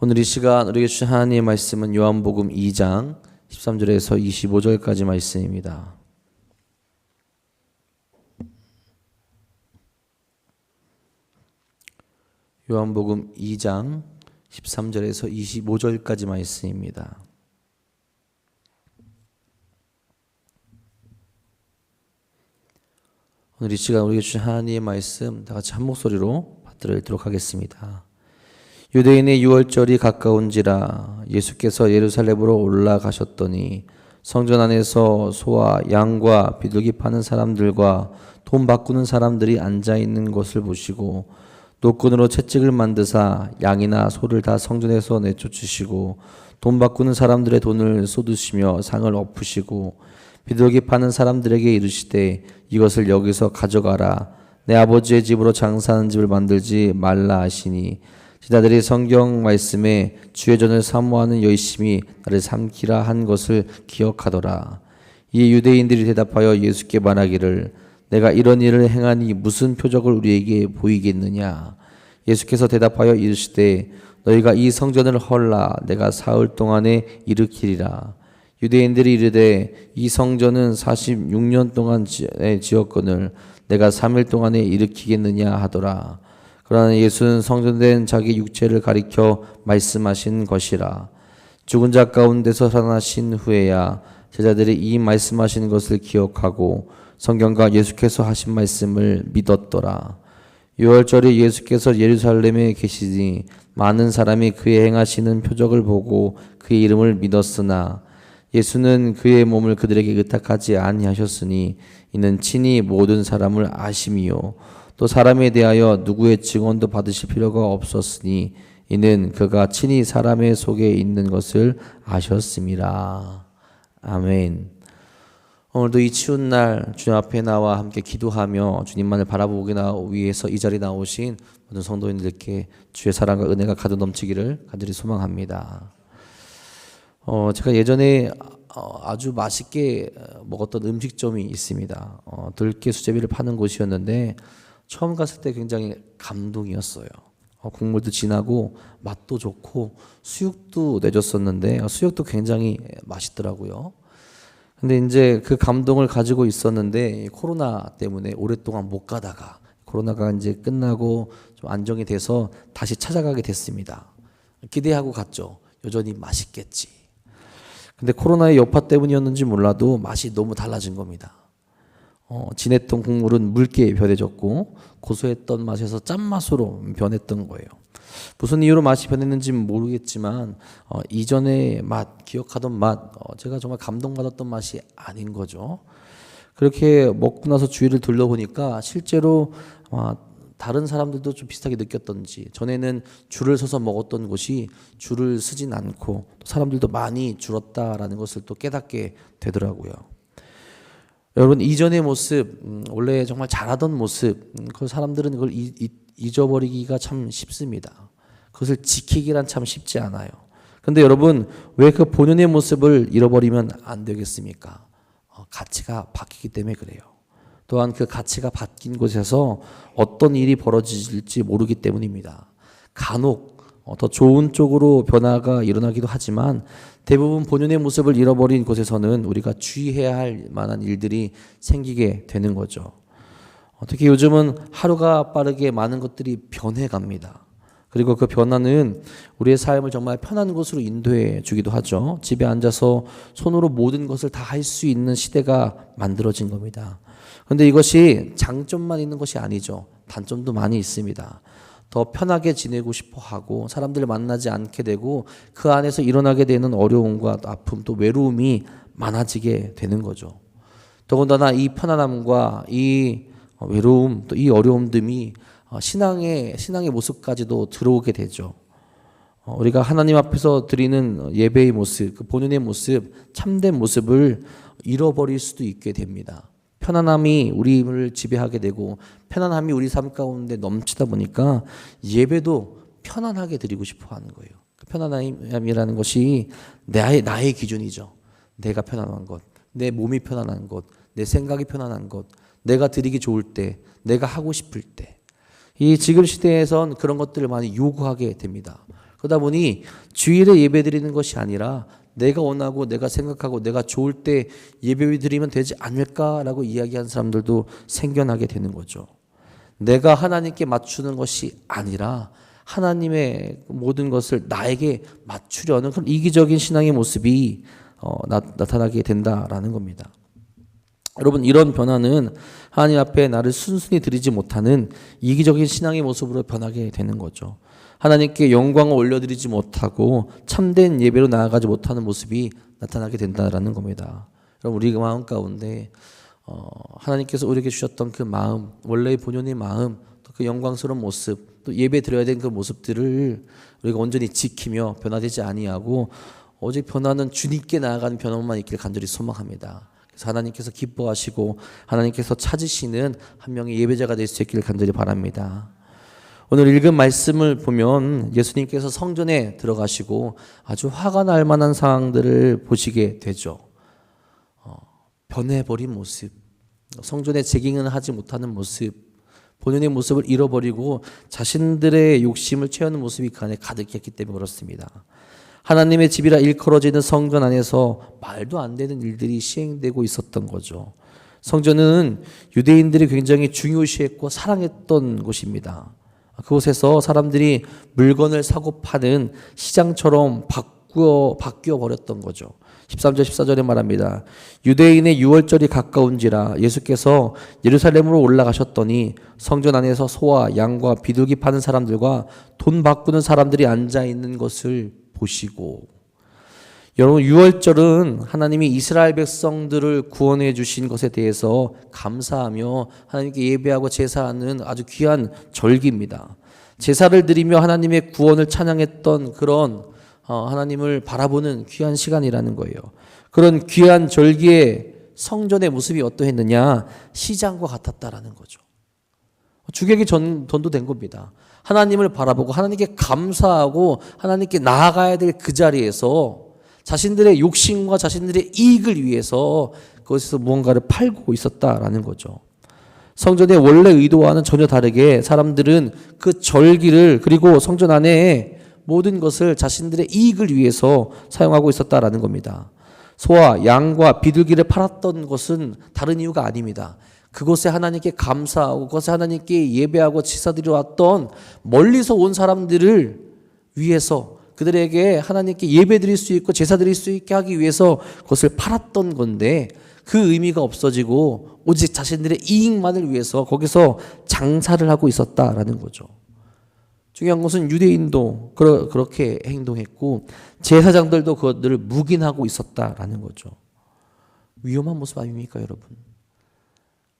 오늘 이 시간 우리에게 주신 하나님의 말씀은 요한복음 2장 13절에서 25절까지 말씀입니다. 요한복음 2장 13절에서 25절까지 말씀입니다. 오늘 이 시간 우리에게 주신 하나님의 말씀 다 같이 한 목소리로 받들어 읽도록 하겠습니다. 유대인의 유월절이 가까운지라 예수께서 예루살렘으로 올라가셨더니 성전 안에서 소와 양과 비둘기 파는 사람들과 돈 바꾸는 사람들이 앉아 있는 것을 보시고 노끈으로 채찍을 만드사 양이나 소를 다 성전에서 내쫓으시고 돈 바꾸는 사람들의 돈을 쏟으시며 상을 엎으시고 비둘기 파는 사람들에게 이르시되 이것을 여기서 가져가라. 내 아버지의 집으로 장사하는 집을 만들지 말라 하시니 지자들이 성경 말씀에 주의 전을 사모하는 열심히 나를 삼키라 한 것을 기억하더라. 이에 유대인들이 대답하여 예수께 말하기를 내가 이런 일을 행하니 무슨 표적을 우리에게 보이겠느냐. 예수께서 대답하여 이르시되 너희가 이 성전을 헐라 내가 사흘 동안에 일으키리라. 유대인들이 이르되 이 성전은 46년 동안 지었거늘 내가 3일 동안에 일으키겠느냐 하더라. 그러나 예수는 성전된 자기 육체를 가리켜 말씀하신 것이라. 죽은 자 가운데서 살아나신 후에야 제자들이 이 말씀하신 것을 기억하고 성경과 예수께서 하신 말씀을 믿었더라. 유월절에 예수께서 예루살렘에 계시니 많은 사람이 그의 행하시는 표적을 보고 그의 이름을 믿었으나 예수는 그의 몸을 그들에게 의탁하지 아니하셨으니 이는 친히 모든 사람을 아심이요 또 사람에 대하여 누구의 증언도 받으실 필요가 없었으니 이는 그가 친히 사람의 속에 있는 것을 아셨습니다. 아멘. 오늘도 이 추운 날 주님 앞에 나와 함께 기도하며 주님만을 바라보기 위해서 이 자리에 나오신 모든 성도인들께 주의 사랑과 은혜가 가득 넘치기를 간절히 소망합니다. 제가 예전에 아주 맛있게 먹었던 음식점이 있습니다. 들깨 수제비를 파는 곳이었는데 처음 갔을 때 굉장히 감동이었어요. 국물도 진하고 맛도 좋고 수육도 내줬었는데 수육도 굉장히 맛있더라고요. 근데 이제 그 감동을 가지고 있었는데 코로나 때문에 오랫동안 못 가다가 코로나가 이제 끝나고 좀 안정이 돼서 다시 찾아가게 됐습니다. 기대하고 갔죠. 여전히 맛있겠지. 근데 코로나의 여파 때문이었는지 몰라도 맛이 너무 달라진 겁니다. 진했던 국물은 묽게 변해졌고 고소했던 맛에서 짠맛으로 변했던 거예요. 무슨 이유로 맛이 변했는지는 모르겠지만 이전의 맛, 기억하던 맛, 제가 정말 감동받았던 맛이 아닌 거죠. 그렇게 먹고 나서 주위를 둘러보니까 실제로 다른 사람들도 좀 비슷하게 느꼈던지 전에는 줄을 서서 먹었던 곳이 줄을 서진 않고 사람들도 많이 줄었다라는 것을 또 깨닫게 되더라고요. 여러분 이전의 모습, 원래 정말 잘하던 모습, 그 사람들은 그걸 잊어버리기가 참 쉽습니다. 그것을 지키기란 참 쉽지 않아요. 근데 여러분 왜 그 본연의 모습을 잃어버리면 안 되겠습니까? 가치가 바뀌기 때문에 그래요. 또한 그 가치가 바뀐 곳에서 어떤 일이 벌어질지 모르기 때문입니다. 간혹 더 좋은 쪽으로 변화가 일어나기도 하지만 대부분 본연의 모습을 잃어버린 곳에서는 우리가 주의해야 할 만한 일들이 생기게 되는 거죠. 특히 요즘은 하루가 빠르게 많은 것들이 변해갑니다. 그리고 그 변화는 우리의 삶을 정말 편한 곳으로 인도해 주기도 하죠. 집에 앉아서 손으로 모든 것을 다 할 수 있는 시대가 만들어진 겁니다. 그런데 이것이 장점만 있는 것이 아니죠. 단점도 많이 있습니다. 더 편하게 지내고 싶어 하고 사람들을 만나지 않게 되고 그 안에서 일어나게 되는 어려움과 아픔 또 외로움이 많아지게 되는 거죠. 더군다나 이 편안함과 이 외로움 또 이 어려움들이 신앙의 모습까지도 들어오게 되죠. 우리가 하나님 앞에서 드리는 예배의 모습, 그 본연의 모습, 참된 모습을 잃어버릴 수도 있게 됩니다. 편안함이 우리를 지배하게 되고 편안함이 우리 삶 가운데 넘치다 보니까 예배도 편안하게 드리고 싶어 하는 거예요. 그 편안함이라는 것이 나의 기준이죠. 내가 편안한 것, 내 몸이 편안한 것, 내 생각이 편안한 것, 내가 드리기 좋을 때, 내가 하고 싶을 때. 이 지금 시대에선 그런 것들을 많이 요구하게 됩니다. 그러다 보니 주일에 예배 드리는 것이 아니라 내가 원하고 내가 생각하고 내가 좋을 때 예배 드리면 되지 않을까라고 이야기하는 사람들도 생겨나게 되는 거죠. 내가 하나님께 맞추는 것이 아니라 하나님의 모든 것을 나에게 맞추려는 그런 이기적인 신앙의 모습이 나타나게 된다라는 겁니다. 여러분, 이런 변화는 하나님 앞에 나를 순순히 드리지 못하는 이기적인 신앙의 모습으로 변하게 되는 거죠. 하나님께 영광을 올려드리지 못하고 참된 예배로 나아가지 못하는 모습이 나타나게 된다라는 겁니다. 여러분, 우리 마음 가운데 하나님께서 우리에게 주셨던 그 마음, 원래의 본연의 마음, 또 그 영광스러운 모습, 또 예배 드려야 되는 그 모습들을 우리가 온전히 지키며 변화되지 아니하고 오직 변화는 주님께 나아가는 변화만 있기를 간절히 소망합니다. 그래서 하나님께서 기뻐하시고 하나님께서 찾으시는 한 명의 예배자가 될 수 있기를 간절히 바랍니다. 오늘 읽은 말씀을 보면 예수님께서 성전에 들어가시고 아주 화가 날 만한 상황들을 보시게 되죠. 변해버린 모습, 성전에 재경을 하지 못하는 모습, 본연의 모습을 잃어버리고 자신들의 욕심을 채우는 모습이 그 안에 가득했기 때문에 그렇습니다. 하나님의 집이라 일컬어지는 성전 안에서 말도 안 되는 일들이 시행되고 있었던 거죠. 성전은 유대인들이 굉장히 중요시했고 사랑했던 곳입니다. 그곳에서 사람들이 물건을 사고 파는 시장처럼 바뀌어 버렸던 거죠. 13절 14절에 말합니다. 유대인의 유월절이 가까운지라 예수께서 예루살렘으로 올라가셨더니 성전 안에서 소와 양과 비둘기 파는 사람들과 돈 바꾸는 사람들이 앉아 있는 것을 보시고. 여러분, 유월절은 하나님이 이스라엘 백성들을 구원해 주신 것에 대해서 감사하며 하나님께 예배하고 제사하는 아주 귀한 절기입니다. 제사를 드리며 하나님의 구원을 찬양했던 그런 하나님을 바라보는 귀한 시간이라는 거예요. 그런 귀한 절기의 성전의 모습이 어떠했느냐? 시장과 같았다라는 거죠. 주객이 전도된 겁니다. 하나님을 바라보고 하나님께 감사하고 하나님께 나아가야 될 그 자리에서 자신들의 욕심과 자신들의 이익을 위해서 그것에서 무언가를 팔고 있었다라는 거죠. 성전의 원래 의도와는 전혀 다르게 사람들은 그 절기를 그리고 성전 안에 모든 것을 자신들의 이익을 위해서 사용하고 있었다라는 겁니다. 소와 양과 비둘기를 팔았던 것은 다른 이유가 아닙니다. 그곳에 하나님께 감사하고 그곳에 하나님께 예배하고 제사드려 왔던 멀리서 온 사람들을 위해서 그들에게 하나님께 예배 드릴 수 있고 제사 드릴 수 있게 하기 위해서 그것을 팔았던 건데 그 의미가 없어지고 오직 자신들의 이익만을 위해서 거기서 장사를 하고 있었다라는 거죠. 중요한 것은 유대인도 그렇게 행동했고 제사장들도 그것들을 묵인하고 있었다라는 거죠. 위험한 모습 아닙니까, 여러분?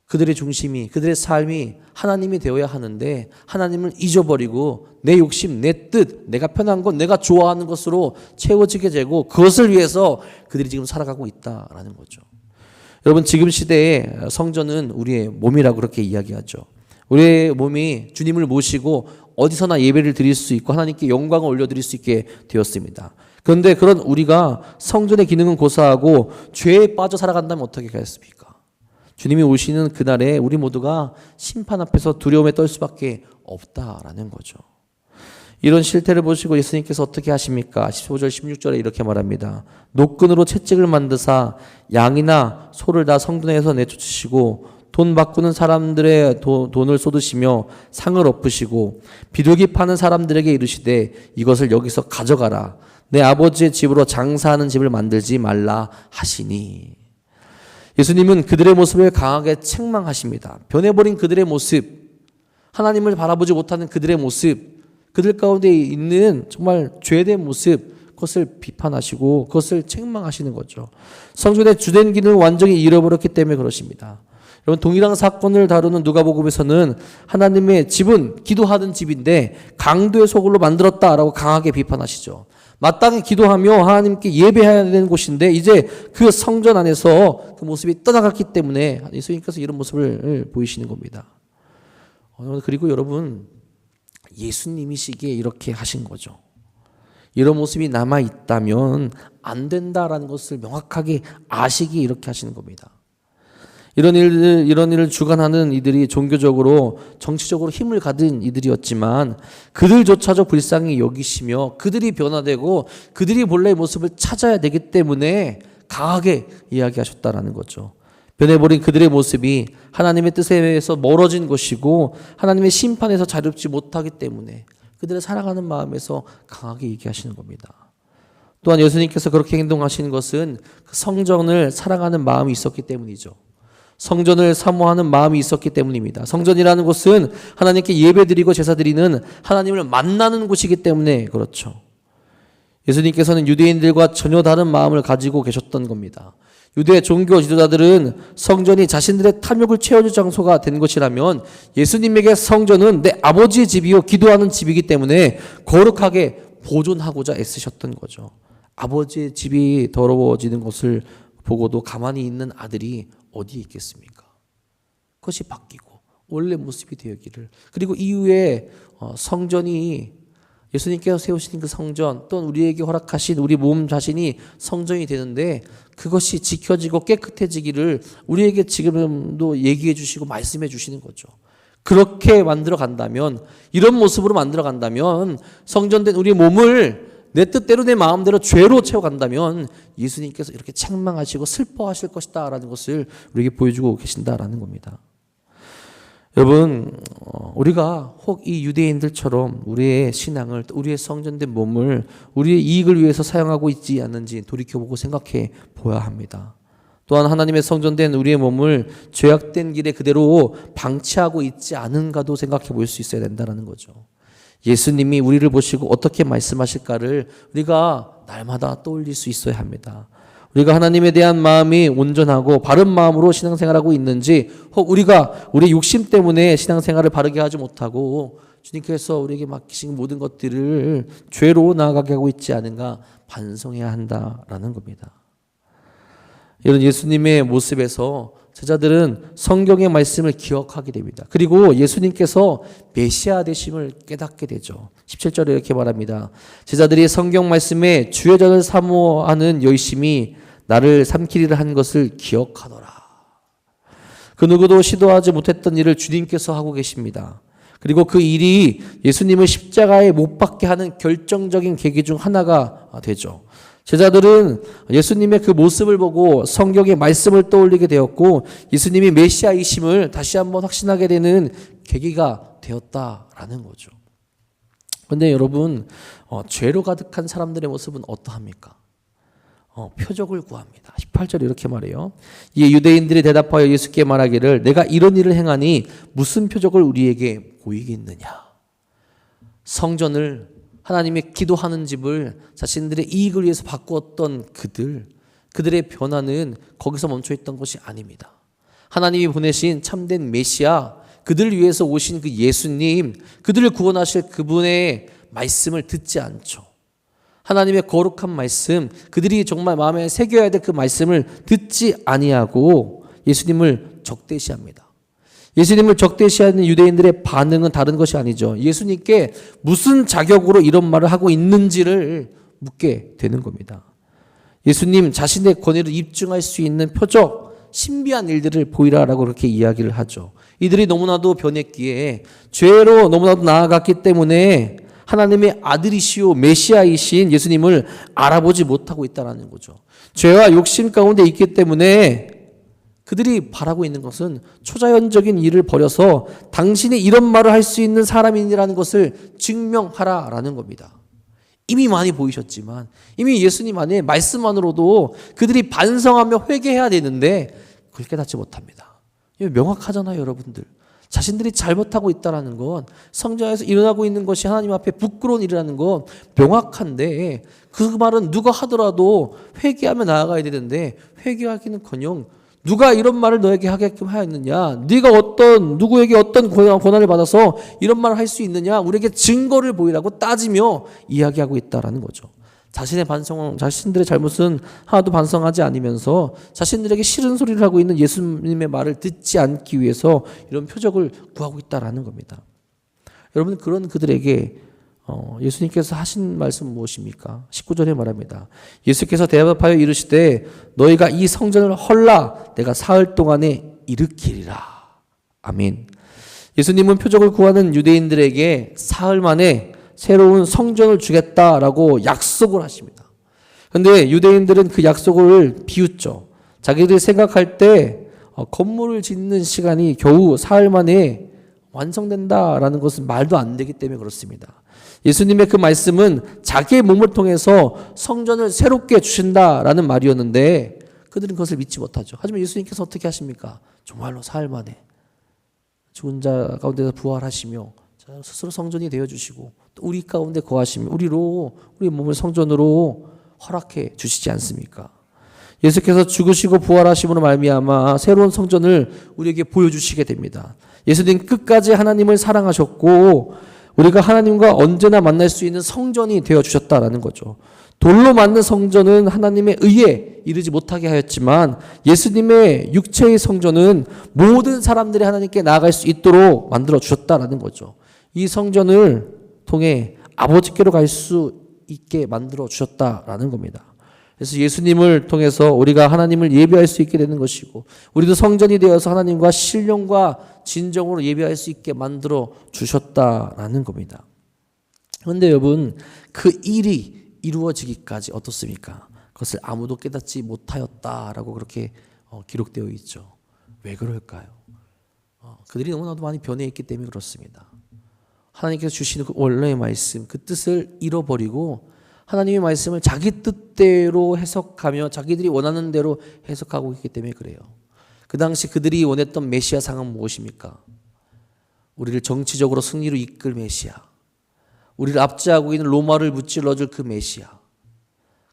그들의 중심이, 그들의 삶이 하나님이 되어야 하는데 하나님을 잊어버리고 내 욕심, 내 뜻, 내가 편한 것, 내가 좋아하는 것으로 채워지게 되고 그것을 위해서 그들이 지금 살아가고 있다라는 거죠. 여러분, 지금 시대에 성전은 우리의 몸이라고 그렇게 이야기하죠. 우리의 몸이 주님을 모시고 어디서나 예배를 드릴 수 있고 하나님께 영광을 올려드릴 수 있게 되었습니다. 그런데 그런 우리가 성전의 기능은 고사하고 죄에 빠져 살아간다면 어떻게 하겠습니까? 주님이 오시는 그날에 우리 모두가 심판 앞에서 두려움에 떨 수밖에 없다라는 거죠. 이런 실태를 보시고 예수님께서 어떻게 하십니까? 15절 16절에 이렇게 말합니다. 노끈으로 채찍을 만드사 양이나 소를 다 성전에서 내쫓으시고 돈 바꾸는 사람들의 돈을 쏟으시며 상을 엎으시고 비둘기 파는 사람들에게 이르시되 이것을 여기서 가져가라. 내 아버지의 집으로 장사하는 집을 만들지 말라 하시니. 예수님은 그들의 모습을 강하게 책망하십니다. 변해버린 그들의 모습, 하나님을 바라보지 못하는 그들의 모습, 그들 가운데 있는 정말 죄된 모습, 그것을 비판하시고 그것을 책망하시는 거죠. 성전의 주된 기능을 완전히 잃어버렸기 때문에 그렇습니다. 여러분, 동일한 사건을 다루는 누가복음에서는 하나님의 집은 기도하던 집인데 강도의 소굴로 만들었다라고 강하게 비판하시죠. 마땅히 기도하며 하나님께 예배해야 되는 곳인데 이제 그 성전 안에서 그 모습이 떠나갔기 때문에 예수님께서 이런 모습을 보이시는 겁니다. 그리고 여러분, 예수님이시기에 이렇게 하신 거죠. 이런 모습이 남아있다면 안 된다라는 것을 명확하게 아시기에 이렇게 하시는 겁니다. 이런 일을 주관하는 이들이 종교적으로 정치적으로 힘을 가진 이들이었지만 그들조차도 불쌍히 여기시며 그들이 변화되고 그들이 본래의 모습을 찾아야 되기 때문에 강하게 이야기하셨다라는 거죠. 변해버린 그들의 모습이 하나님의 뜻에서 멀어진 것이고 하나님의 심판에서 자유롭지 못하기 때문에 그들의 사랑하는 마음에서 강하게 얘기하시는 겁니다. 또한 예수님께서 그렇게 행동하시는 것은 그 성전을 사랑하는 마음이 있었기 때문이죠. 성전을 사모하는 마음이 있었기 때문입니다. 성전이라는 곳은 하나님께 예배드리고 제사드리는 하나님을 만나는 곳이기 때문에 그렇죠. 예수님께서는 유대인들과 전혀 다른 마음을 가지고 계셨던 겁니다. 유대 종교 지도자들은 성전이 자신들의 탐욕을 채워줄 장소가 된 것이라면 예수님에게 성전은 내 아버지의 집이요 기도하는 집이기 때문에 거룩하게 보존하고자 애쓰셨던 거죠. 아버지의 집이 더러워지는 것을 보고도 가만히 있는 아들이 어디에 있겠습니까? 그것이 바뀌고 원래 모습이 되었기를, 그리고 이후에 성전이 예수님께서 세우신 그 성전 또는 우리에게 허락하신 우리 몸 자신이 성전이 되는데 그것이 지켜지고 깨끗해지기를 우리에게 지금도 얘기해 주시고 말씀해 주시는 거죠. 그렇게 만들어 간다면, 이런 모습으로 만들어 간다면, 성전된 우리 몸을 내 뜻대로 내 마음대로 죄로 채워간다면 예수님께서 이렇게 책망하시고 슬퍼하실 것이다 라는 것을 우리에게 보여주고 계신다라는 겁니다. 여러분, 우리가 혹 이 유대인들처럼 우리의 신앙을, 우리의 성전된 몸을 우리의 이익을 위해서 사용하고 있지 않는지 돌이켜보고 생각해 보아야 합니다. 또한 하나님의 성전된 우리의 몸을 죄악된 길에 그대로 방치하고 있지 않은가도 생각해 볼 수 있어야 된다는 거죠. 예수님이 우리를 보시고 어떻게 말씀하실까를 우리가 날마다 떠올릴 수 있어야 합니다. 우리가 하나님에 대한 마음이 온전하고 바른 마음으로 신앙생활하고 있는지, 혹 우리가 우리 욕심 때문에 신앙생활을 바르게 하지 못하고 주님께서 우리에게 맡기신 모든 것들을 죄로 나아가게 하고 있지 않은가 반성해야 한다라는 겁니다. 이런 예수님의 모습에서 제자들은 성경의 말씀을 기억하게 됩니다. 그리고 예수님께서 메시아 되심을 깨닫게 되죠. 17절에 이렇게 말합니다. 제자들이 성경 말씀에 주의 전을 사모하는 열심히 나를 삼키리라 한 것을 기억하더라. 그 누구도 시도하지 못했던 일을 주님께서 하고 계십니다. 그리고 그 일이 예수님을 십자가에 못 박게 하는 결정적인 계기 중 하나가 되죠. 제자들은 예수님의 그 모습을 보고 성경의 말씀을 떠올리게 되었고 예수님이 메시아이심을 다시 한번 확신하게 되는 계기가 되었다라는 거죠. 그런데 여러분, 죄로 가득한 사람들의 모습은 어떠합니까? 표적을 구합니다. 18절에 이렇게 말해요. 이 유대인들이 대답하여 예수께 말하기를 내가 이런 일을 행하니 무슨 표적을 우리에게 보이겠느냐. 성전을, 하나님의 기도하는 집을 자신들의 이익을 위해서 바꾸었던 그들의 변화는 거기서 멈춰있던 것이 아닙니다. 하나님이 보내신 참된 메시아, 그들을 위해서 오신 그 예수님, 그들을 구원하실 그분의 말씀을 듣지 않죠. 하나님의 거룩한 말씀, 그들이 정말 마음에 새겨야 될 그 말씀을 듣지 아니하고 예수님을 적대시합니다. 예수님을 적대시하는 유대인들의 반응은 다른 것이 아니죠. 예수님께 무슨 자격으로 이런 말을 하고 있는지를 묻게 되는 겁니다. 예수님 자신의 권위를 입증할 수 있는 표적, 신비한 일들을 보이라라고 그렇게 이야기를 하죠. 이들이 너무나도 변했기에, 죄로 너무나도 나아갔기 때문에 하나님의 아들이시오 메시아이신 예수님을 알아보지 못하고 있다는 거죠. 죄와 욕심 가운데 있기 때문에 그들이 바라고 있는 것은 초자연적인 일을 벌여서 당신이 이런 말을 할 수 있는 사람이라는 것을 증명하라라는 겁니다. 이미 많이 보이셨지만, 이미 예수님 안에 말씀만으로도 그들이 반성하며 회개해야 되는데 그걸 깨닫지 못합니다. 명확하잖아요, 여러분들. 자신들이 잘못하고 있다는 건, 성전에서 일어나고 있는 것이 하나님 앞에 부끄러운 일이라는 건 명확한데, 그 말은 누가 하더라도 회개하며 나아가야 되는데 회개하기는커녕 누가 이런 말을 너에게 하게끔 하였느냐, 네가 누구에게 어떤 권한을 받아서 이런 말을 할 수 있느냐, 우리에게 증거를 보이라고 따지며 이야기하고 있다는 거죠. 자신들의 잘못은 하나도 반성하지 않으면서 자신들에게 싫은 소리를 하고 있는 예수님의 말을 듣지 않기 위해서 이런 표적을 구하고 있다는 겁니다. 여러분, 그런 그들에게 예수님께서 하신 말씀 무엇입니까? 19절에 말합니다. 예수께서 대답하여 이르시되 너희가 이 성전을 헐라 내가 사흘 동안에 일으키리라. 아멘. 예수님은 표적을 구하는 유대인들에게 사흘 만에 새로운 성전을 주겠다라고 약속을 하십니다. 그런데 유대인들은 그 약속을 비웃죠. 자기들이 생각할 때 건물을 짓는 시간이 겨우 사흘 만에 완성된다라는 것은 말도 안 되기 때문에 그렇습니다. 예수님의 그 말씀은 자기의 몸을 통해서 성전을 새롭게 주신다라는 말이었는데 그들은 그것을 믿지 못하죠. 하지만 예수님께서 어떻게 하십니까? 정말로 사흘 만에 죽은 자 가운데서 부활하시며 스스로 성전이 되어주시고 또 우리 가운데 거하시며 우리 몸을 성전으로 허락해 주시지 않습니까? 예수께서 죽으시고 부활하심으로 말미암아 새로운 성전을 우리에게 보여주시게 됩니다. 예수님 끝까지 하나님을 사랑하셨고 우리가 하나님과 언제나 만날 수 있는 성전이 되어주셨다라는 거죠. 돌로 만든 성전은 하나님의 의에 이르지 못하게 하였지만 예수님의 육체의 성전은 모든 사람들이 하나님께 나아갈 수 있도록 만들어 주셨다라는 거죠. 이 성전을 통해 아버지께로 갈 수 있게 만들어 주셨다라는 겁니다. 그래서 예수님을 통해서 우리가 하나님을 예배할 수 있게 되는 것이고 우리도 성전이 되어서 하나님과 신령과 진정으로 예배할 수 있게 만들어 주셨다라는 겁니다. 그런데 여러분 그 일이 이루어지기까지 어떻습니까? 그것을 아무도 깨닫지 못하였다라고 그렇게 기록되어 있죠. 왜 그럴까요? 그들이 너무나도 많이 변해 있기 때문에 그렇습니다. 하나님께서 주시는 그 원래의 말씀, 그 뜻을 잃어버리고 하나님의 말씀을 자기 뜻대로 해석하며 자기들이 원하는 대로 해석하고 있기 때문에 그래요. 그 당시 그들이 원했던 메시아 상은 무엇입니까? 우리를 정치적으로 승리로 이끌 메시아, 우리를 압제하고 있는 로마를 무찔러줄 그 메시아,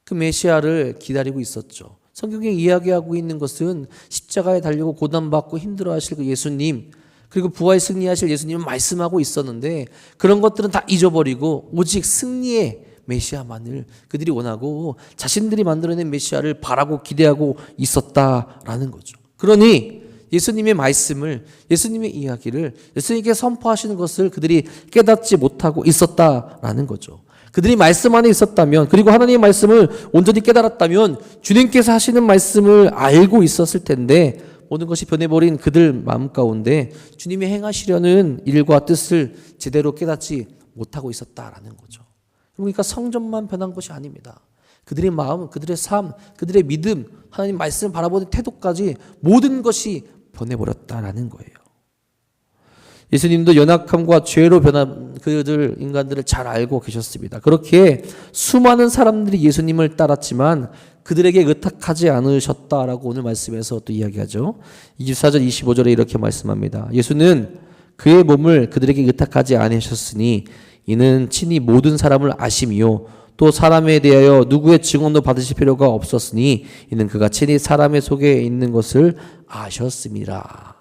그 메시아를 기다리고 있었죠. 성경에 이야기하고 있는 것은 십자가에 달리고 고난받고 힘들어하실 그 예수님, 그리고 부활 승리하실 예수님을 말씀하고 있었는데 그런 것들은 다 잊어버리고 오직 승리의 메시아만을 그들이 원하고 자신들이 만들어낸 메시아를 바라고 기대하고 있었다라는 거죠. 그러니 예수님의 말씀을, 예수님의 이야기를, 예수님께 선포하시는 것을 그들이 깨닫지 못하고 있었다라는 거죠. 그들이 말씀 안에 있었다면, 그리고 하나님의 말씀을 온전히 깨달았다면 주님께서 하시는 말씀을 알고 있었을 텐데 모든 것이 변해버린 그들 마음 가운데 주님이 행하시려는 일과 뜻을 제대로 깨닫지 못하고 있었다라는 거죠. 그러니까 성전만 변한 것이 아닙니다. 그들의 마음, 그들의 삶, 그들의 믿음, 하나님 말씀을 바라보는 태도까지 모든 것이 변해버렸다라는 거예요. 예수님도 연약함과 죄로 변한 그들 인간들을 잘 알고 계셨습니다. 그렇게 수많은 사람들이 예수님을 따랐지만 그들에게 의탁하지 않으셨다라고 오늘 말씀에서 또 이야기하죠. 24절 25절에 이렇게 말씀합니다. 예수는 그의 몸을 그들에게 의탁하지 않으셨으니 이는 친히 모든 사람을 아심이요 또 사람에 대하여 누구의 증언도 받으실 필요가 없었으니 이는 그가 친히 사람의 속에 있는 것을 아셨습니다.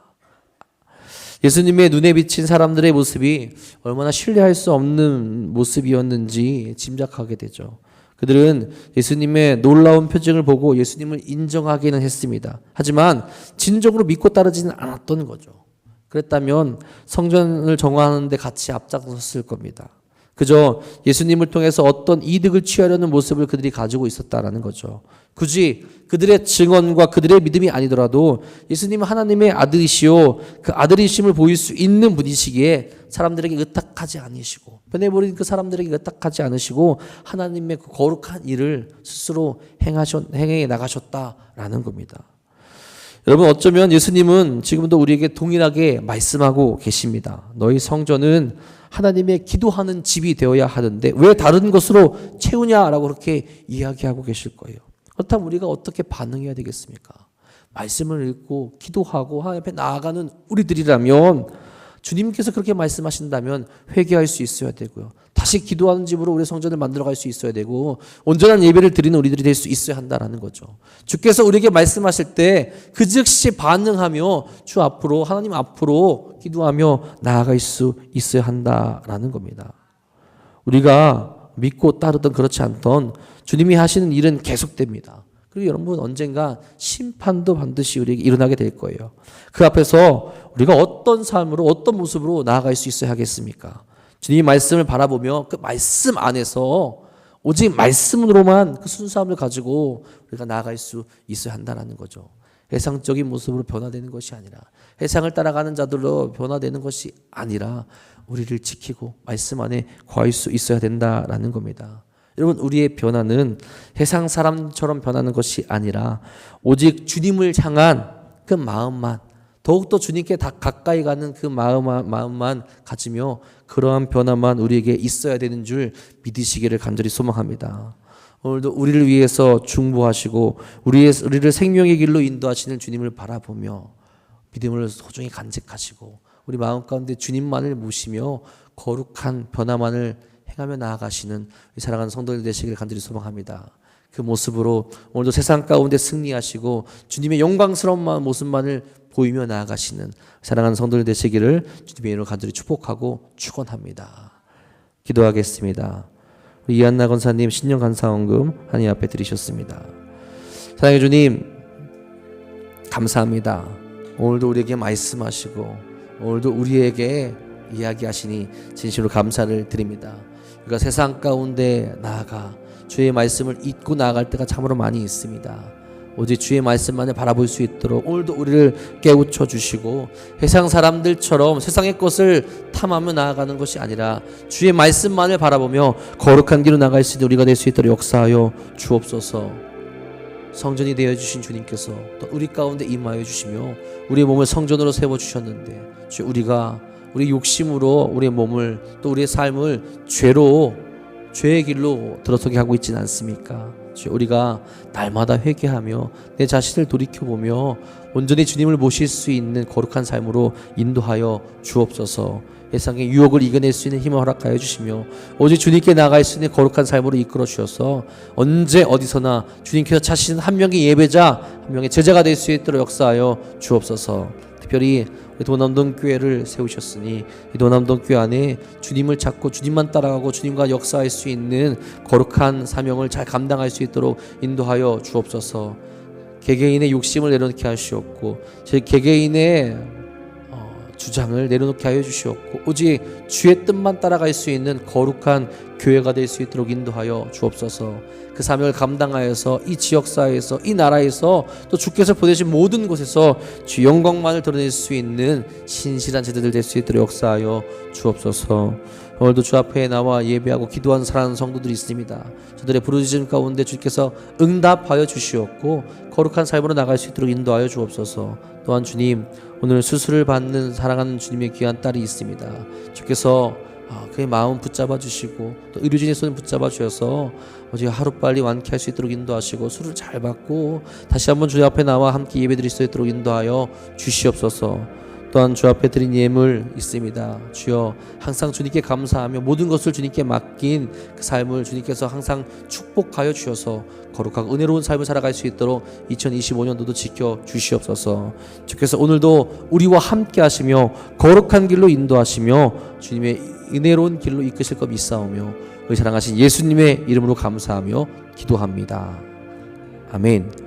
예수님의 눈에 비친 사람들의 모습이 얼마나 신뢰할 수 없는 모습이었는지 짐작하게 되죠. 그들은 예수님의 놀라운 표징을 보고 예수님을 인정하기는 했습니다. 하지만 진정으로 믿고 따르지는 않았던 거죠. 그랬다면 성전을 정화하는 데 같이 앞장섰을 겁니다. 그저 예수님을 통해서 어떤 이득을 취하려는 모습을 그들이 가지고 있었다라는 거죠. 굳이 그들의 증언과 그들의 믿음이 아니더라도 예수님은 하나님의 아들이시오, 그 아들이심을 보일 수 있는 분이시기에 사람들에게 의탁하지 않으시고 변해버린 그 사람들에게 의탁하지 않으시고 하나님의 그 거룩한 일을 스스로 행해 나가셨다라는 겁니다. 여러분 어쩌면 예수님은 지금도 우리에게 동일하게 말씀하고 계십니다. 너희 성전은 하나님의 기도하는 집이 되어야 하는데 왜 다른 것으로 채우냐라고 그렇게 이야기하고 계실 거예요. 그렇다면 우리가 어떻게 반응해야 되겠습니까? 말씀을 읽고 기도하고 하나님 앞에 나아가는 우리들이라면 주님께서 그렇게 말씀하신다면 회개할 수 있어야 되고요. 다시 기도하는 집으로 우리 성전을 만들어갈 수 있어야 되고 온전한 예배를 드리는 우리들이 될 수 있어야 한다는 거죠. 주께서 우리에게 말씀하실 때 그 즉시 반응하며 주 앞으로 하나님 앞으로 기도하며 나아갈 수 있어야 한다라는 겁니다. 우리가 믿고 따르던 그렇지 않던 주님이 하시는 일은 계속됩니다. 그리고 여러분 언젠가 심판도 반드시 우리에게 일어나게 될 거예요. 그 앞에서 우리가 어떤 삶으로 어떤 모습으로 나아갈 수 있어야 하겠습니까? 주님이 말씀을 바라보며 그 말씀 안에서 오직 말씀으로만 그 순수함을 가지고 우리가 나아갈 수 있어야 한다는 거죠. 세상적인 모습으로 변화되는 것이 아니라, 세상을 따라가는 자들로 변화되는 것이 아니라 우리를 지키고 말씀 안에 거할 수 있어야 된다라는 겁니다. 여러분, 우리의 변화는 세상 사람처럼 변하는 것이 아니라 오직 주님을 향한 그 마음만, 더욱더 주님께 다 가까이 가는 그 마음만 가지며 그러한 변화만 우리에게 있어야 되는 줄 믿으시기를 간절히 소망합니다. 오늘도 우리를 위해서 중보하시고 우리를 생명의 길로 인도하시는 주님을 바라보며 믿음을 소중히 간직하시고 우리 마음 가운데 주님만을 모시며 거룩한 변화만을 행하며 나아가시는 우리 사랑하는 성도들 되시기를 간절히 소망합니다. 그 모습으로 오늘도 세상 가운데 승리하시고 주님의 영광스러운 모습만을 보이며 나아가시는 사랑하는 성도들 되시기를 주님의 이름으로 간절히 축복하고 축원합니다. 기도하겠습니다. 우리 이한나 권사님 신년 감사원금 하나님 앞에 드리셨습니다. 사랑의 주님, 감사합니다. 오늘도 우리에게 말씀하시고 오늘도 우리에게 이야기하시니 진심으로 감사를 드립니다. 우리가 세상 가운데 나아가 주의 말씀을 잊고 나아갈 때가 참으로 많이 있습니다. 오직 주의 말씀만을 바라볼 수 있도록 오늘도 우리를 깨우쳐 주시고 세상 사람들처럼 세상의 것을 탐하며 나아가는 것이 아니라 주의 말씀만을 바라보며 거룩한 길로 나갈 수 있는 우리가 될 수 있도록 역사하여 주옵소서. 성전이 되어주신 주님께서 또 우리 가운데 임하여 주시며 우리의 몸을 성전으로 세워주셨는데 우리가 우리 욕심으로 우리의 몸을 또 우리의 삶을 죄의 길로 들어서게 하고 있지는 않습니까? 우리가 날마다 회개하며 내 자신을 돌이켜보며 온전히 주님을 모실 수 있는 거룩한 삶으로 인도하여 주옵소서. 세상의 유혹을 이겨낼 수 있는 힘을 허락하여 주시며 오직 주님께 나아갈 수 있는 거룩한 삶으로 이끌어 주셔서 언제 어디서나 주님께서 찾으시는 한 명의 예배자, 한 명의 제자가 될 수 있도록 역사하여 주옵소서. 특별히 도남동 교회를 세우셨으니 이 도남동 교회 안에 주님을 찾고 주님만 따라가고 주님과 역사할 수 있는 거룩한 사명을 잘 감당할 수 있도록 인도하여 주옵소서. 개개인의 욕심을 내려놓게 하시옵고 제 개개인의 주장을 내려놓게 하여 주시옵고 오직 주의 뜻만 따라갈 수 있는 거룩한 교회가 될 수 있도록 인도하여 주옵소서. 그 사명을 감당하여서 이 지역사회에서 이 나라에서 또 주께서 보내신 모든 곳에서 주 영광만을 드러낼 수 있는 신실한 제자들 될 수 있도록 역사하여 주옵소서. 오늘도 주 앞에 나와 예배하고 기도하는 사랑하는 성도들이 있습니다. 저들의 부르짖음 가운데 주께서 응답하여 주시옵고 거룩한 삶으로 나갈 수 있도록 인도하여 주옵소서. 또한 주님, 오늘 수술을 받는 사랑하는 주님의 귀한 딸이 있습니다. 주께서 그의 마음 붙잡아 주시고 또 의료진의 손을 붙잡아 주셔서 어제 하루빨리 완쾌할 수 있도록 인도하시고 수술을 잘 받고 다시 한번 주 앞에 나와 함께 예배드릴 수 있도록 인도하여 주시옵소서. 또한 주 앞에 드린 예물 있습니다. 주여, 항상 주님께 감사하며 모든 것을 주님께 맡긴 그 삶을 주님께서 항상 축복하여 주셔서 거룩하고 은혜로운 삶을 살아갈 수 있도록 2025년도도 지켜 주시옵소서. 주께서 오늘도 우리와 함께 하시며 거룩한 길로 인도하시며 주님의 은혜로운 길로 이끄실 것 믿사오며 우리 사랑하신 예수님의 이름으로 감사하며 기도합니다. 아멘.